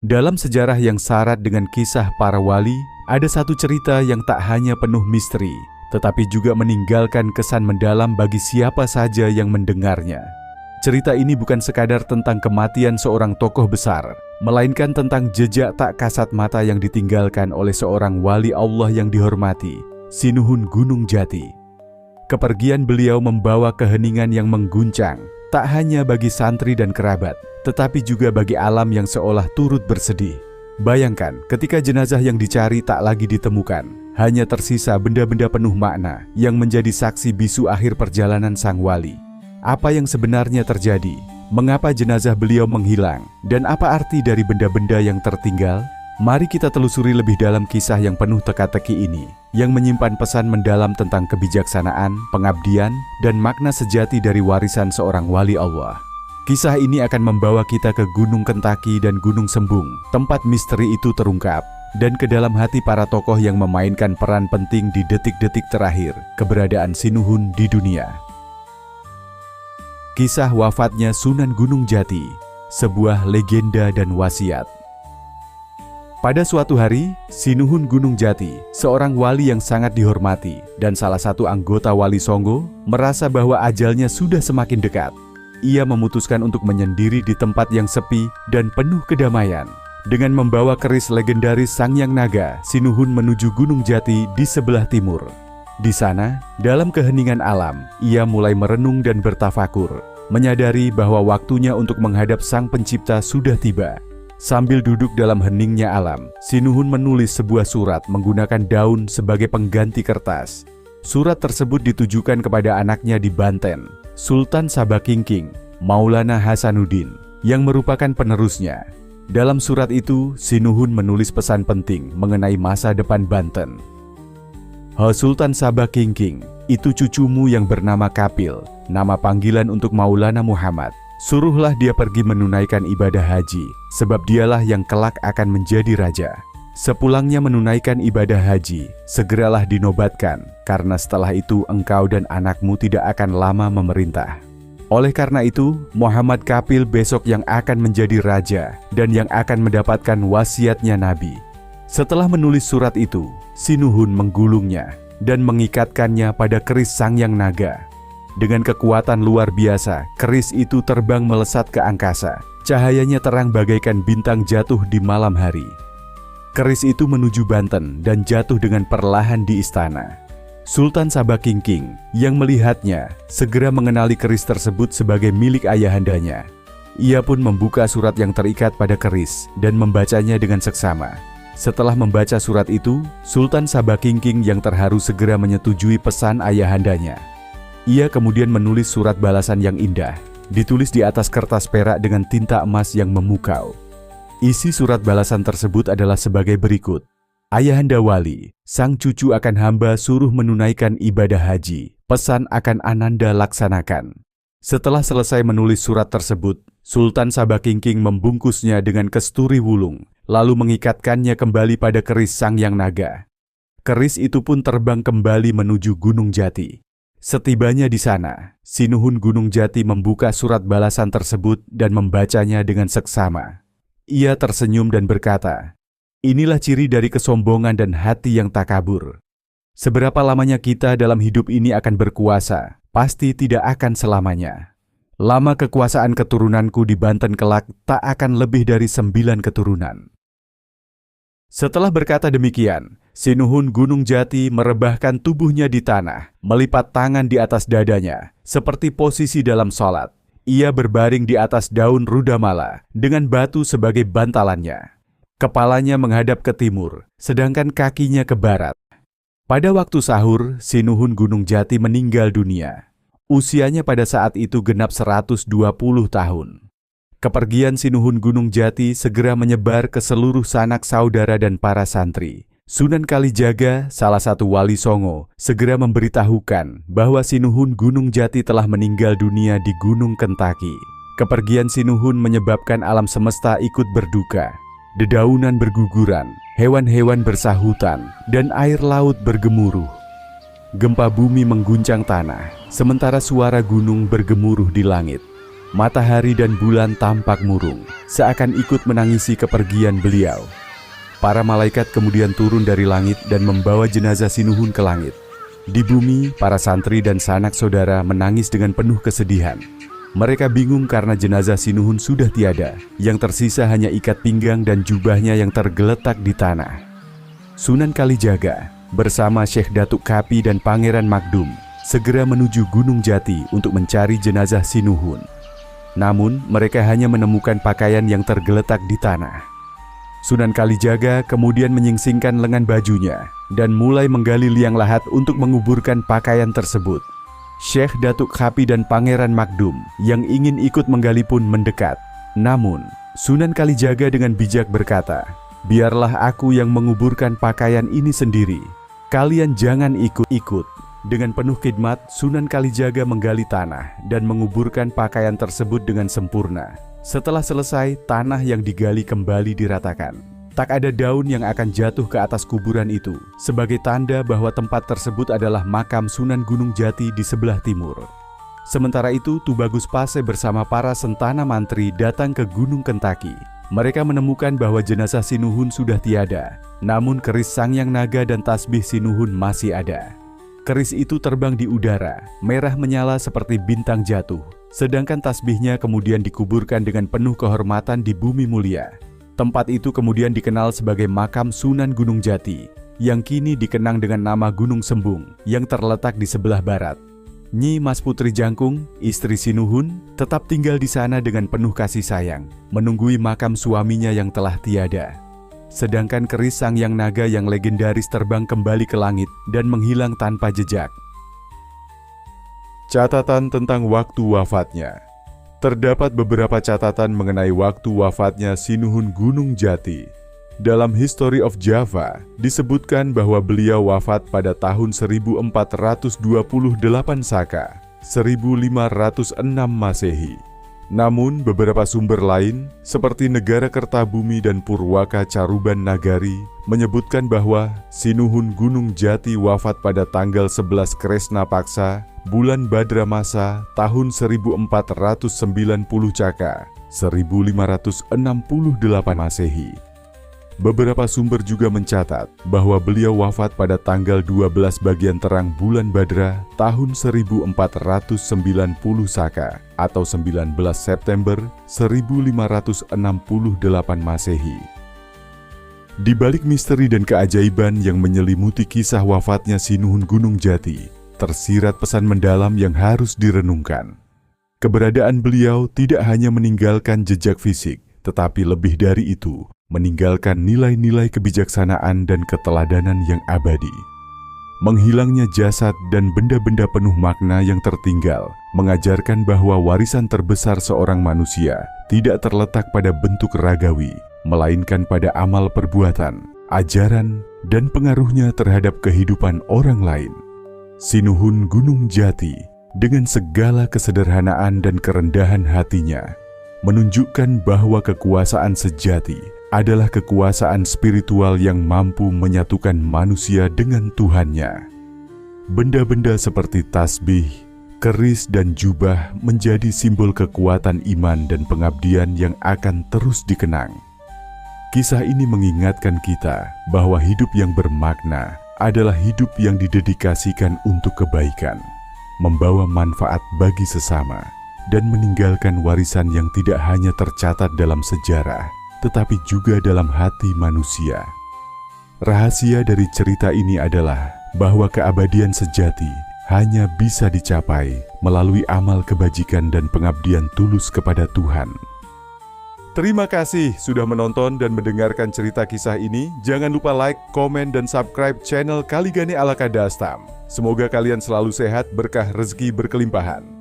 Dalam sejarah yang syarat dengan kisah para wali, ada satu cerita yang tak hanya penuh misteri, tetapi juga meninggalkan kesan mendalam bagi siapa saja yang mendengarnya. Cerita ini bukan sekadar tentang kematian seorang tokoh besar, melainkan tentang jejak tak kasat mata yang ditinggalkan oleh seorang wali Allah yang dihormati, Sinuhun Gunung Jati. Kepergian beliau membawa keheningan yang mengguncang, tak hanya bagi santri dan kerabat, tetapi juga bagi alam yang seolah turut bersedih. Bayangkan ketika jenazah yang dicari tak lagi ditemukan, hanya tersisa benda-benda penuh makna yang menjadi saksi bisu akhir perjalanan sang wali. Apa yang sebenarnya terjadi? Mengapa jenazah beliau menghilang? Dan apa arti dari benda-benda yang tertinggal? Mari kita telusuri lebih dalam kisah yang penuh teka-teki ini, yang menyimpan pesan mendalam tentang kebijaksanaan, pengabdian, dan makna sejati dari warisan seorang wali Allah. Kisah ini akan membawa kita ke Gunung Kentaki dan Gunung Sembung, tempat misteri itu terungkap, dan ke dalam hati para tokoh yang memainkan peran penting di detik-detik terakhir keberadaan Sinuhun di dunia. Kisah wafatnya Sunan Gunung Jati, sebuah legenda dan wasiat. Pada suatu hari, Sinuhun Gunung Jati, seorang wali yang sangat dihormati dan salah satu anggota Wali Songo, merasa bahwa ajalnya sudah semakin dekat. Ia memutuskan untuk menyendiri di tempat yang sepi dan penuh kedamaian. Dengan membawa keris legendaris Sangyang Naga, Sinuhun menuju Gunung Jati di sebelah timur. Di sana, dalam keheningan alam, ia mulai merenung dan bertafakur, menyadari bahwa waktunya untuk menghadap Sang Pencipta sudah tiba. Sambil duduk dalam heningnya alam, Sinuhun menulis sebuah surat menggunakan daun sebagai pengganti kertas. Surat tersebut ditujukan kepada anaknya di Banten, Sultan Sabakingking, Maulana Hasanuddin, yang merupakan penerusnya. Dalam surat itu, Sinuhun menulis pesan penting mengenai masa depan Banten. "Ho Sultan Sabakingking, itu cucumu yang bernama Kapil, nama panggilan untuk Maulana Muhammad. Suruhlah dia pergi menunaikan ibadah haji, sebab dialah yang kelak akan menjadi raja. Sepulangnya menunaikan ibadah haji, segeralah dinobatkan, karena setelah itu engkau dan anakmu tidak akan lama memerintah. Oleh karena itu, Muhammad Kapil besok yang akan menjadi raja, dan yang akan mendapatkan wasiatnya Nabi." Setelah menulis surat itu, Sinuhun menggulungnya dan mengikatkannya pada keris Sangyang Naga. Dengan kekuatan luar biasa, keris itu terbang melesat ke angkasa. Cahayanya terang bagaikan bintang jatuh di malam hari. Keris itu menuju Banten dan jatuh dengan perlahan di istana. Sultan Sabakingking yang melihatnya segera mengenali keris tersebut sebagai milik ayahandanya. Ia pun membuka surat yang terikat pada keris dan membacanya dengan seksama. Setelah membaca surat itu, Sultan Sabakingking yang terharu segera menyetujui pesan ayahandanya. Ia kemudian menulis surat balasan yang indah, ditulis di atas kertas perak dengan tinta emas yang memukau. Isi surat balasan tersebut adalah sebagai berikut. "Ayahanda Wali, sang cucu akan hamba suruh menunaikan ibadah haji. Pesan akan Ananda laksanakan." Setelah selesai menulis surat tersebut, Sultan Sabakingking membungkusnya dengan kesturi wulung, lalu mengikatkannya kembali pada keris Sangyang Naga. Keris itu pun terbang kembali menuju Gunung Jati. Setibanya di sana, Sinuhun Gunung Jati membuka surat balasan tersebut dan membacanya dengan seksama. Ia tersenyum dan berkata, "Inilah ciri dari kesombongan dan hati yang takabur. Seberapa lamanya kita dalam hidup ini akan berkuasa, pasti tidak akan selamanya. Lama kekuasaan keturunanku di Banten kelak tak akan lebih dari 9 keturunan." Setelah berkata demikian, Sinuhun Gunung Jati merebahkan tubuhnya di tanah, melipat tangan di atas dadanya, seperti posisi dalam sholat. Ia berbaring di atas daun rudamala, dengan batu sebagai bantalannya. Kepalanya menghadap ke timur, sedangkan kakinya ke barat. Pada waktu sahur, Sinuhun Gunung Jati meninggal dunia. Usianya pada saat itu genap 120 tahun. Kepergian Sinuhun Gunung Jati segera menyebar ke seluruh sanak saudara dan para santri. Sunan Kalijaga, salah satu wali Songo, segera memberitahukan bahwa Sinuhun Gunung Jati telah meninggal dunia di Gunung Kentaki. Kepergian Sinuhun menyebabkan alam semesta ikut berduka. Dedaunan berguguran, hewan-hewan bersahutan, dan air laut bergemuruh. Gempa bumi mengguncang tanah, sementara suara gunung bergemuruh di langit. Matahari dan bulan tampak murung, seakan ikut menangisi kepergian beliau. Para malaikat kemudian turun dari langit dan membawa jenazah Sinuhun ke langit. Di bumi, para santri dan sanak saudara menangis dengan penuh kesedihan. Mereka bingung karena jenazah Sinuhun sudah tiada, yang tersisa hanya ikat pinggang dan jubahnya yang tergeletak di tanah. Sunan Kalijaga bersama Syekh Datuk Kapi dan Pangeran Magdum segera menuju Gunung Jati untuk mencari jenazah Sinuhun. Namun, mereka hanya menemukan pakaian yang tergeletak di tanah. Sunan Kalijaga kemudian menyingsingkan lengan bajunya dan mulai menggali liang lahat untuk menguburkan pakaian tersebut. Syekh Datuk Kapi dan Pangeran Magdum yang ingin ikut menggali pun mendekat. Namun, Sunan Kalijaga dengan bijak berkata, "Biarlah aku yang menguburkan pakaian ini sendiri. Kalian jangan ikut-ikut." Dengan penuh khidmat, Sunan Kalijaga menggali tanah dan menguburkan pakaian tersebut dengan sempurna. Setelah selesai, tanah yang digali kembali diratakan. Tak ada daun yang akan jatuh ke atas kuburan itu, sebagai tanda bahwa tempat tersebut adalah makam Sunan Gunung Jati di sebelah timur. Sementara itu, Tubagus Pase bersama para sentana mantri datang ke Gunung Kentaki. Mereka menemukan bahwa jenazah Sinuhun sudah tiada, namun keris Sangyang Naga dan tasbih Sinuhun masih ada. Keris itu terbang di udara, merah menyala seperti bintang jatuh, sedangkan tasbihnya kemudian dikuburkan dengan penuh kehormatan di Bumi Mulia. Tempat itu kemudian dikenal sebagai makam Sunan Gunung Jati, yang kini dikenang dengan nama Gunung Sembung, yang terletak di sebelah barat. Nyi Mas Putri Jangkung, istri Sinuhun, tetap tinggal di sana dengan penuh kasih sayang, menunggui makam suaminya yang telah tiada. Sedangkan keris Sangyang Naga yang legendaris terbang kembali ke langit dan menghilang tanpa jejak. Catatan tentang waktu wafatnya. Terdapat beberapa catatan mengenai waktu wafatnya Sinuhun Gunung Jati. Dalam History of Java, disebutkan bahwa beliau wafat pada tahun 1428 Saka, 1506 Masehi. Namun, beberapa sumber lain, seperti Negara Kertabumi dan Purwaka Caruban Nagari, menyebutkan bahwa Sinuhun Gunung Jati wafat pada tanggal 11 Kresna Paksa, bulan Badramasa, tahun 1490 Caka, 1568 Masehi. Beberapa sumber juga mencatat bahwa beliau wafat pada tanggal 12 bagian terang bulan Badra tahun 1490 Saka atau 19 September 1568 Masehi. Di balik misteri dan keajaiban yang menyelimuti kisah wafatnya Sinuhun Gunung Jati, tersirat pesan mendalam yang harus direnungkan. Keberadaan beliau tidak hanya meninggalkan jejak fisik, tetapi lebih dari itu, meninggalkan nilai-nilai kebijaksanaan dan keteladanan yang abadi. Menghilangnya jasad dan benda-benda penuh makna yang tertinggal mengajarkan bahwa warisan terbesar seorang manusia tidak terletak pada bentuk ragawi, melainkan pada amal perbuatan, ajaran, dan pengaruhnya terhadap kehidupan orang lain. Sinuhun Gunung Jati, dengan segala kesederhanaan dan kerendahan hatinya, menunjukkan bahwa kekuasaan sejati adalah kekuasaan spiritual yang mampu menyatukan manusia dengan Tuhannya. Benda-benda seperti tasbih, keris, dan jubah menjadi simbol kekuatan iman dan pengabdian yang akan terus dikenang. Kisah ini mengingatkan kita bahwa hidup yang bermakna adalah hidup yang didedikasikan untuk kebaikan, membawa manfaat bagi sesama, dan meninggalkan warisan yang tidak hanya tercatat dalam sejarah, tetapi juga dalam hati manusia. Rahasia dari cerita ini adalah bahwa keabadian sejati hanya bisa dicapai melalui amal kebajikan dan pengabdian tulus kepada Tuhan. Terima kasih sudah menonton dan mendengarkan cerita kisah ini. Jangan lupa like, komen, dan subscribe channel Kaligane Alaka Dastam. Semoga kalian selalu sehat, berkah rezeki berkelimpahan.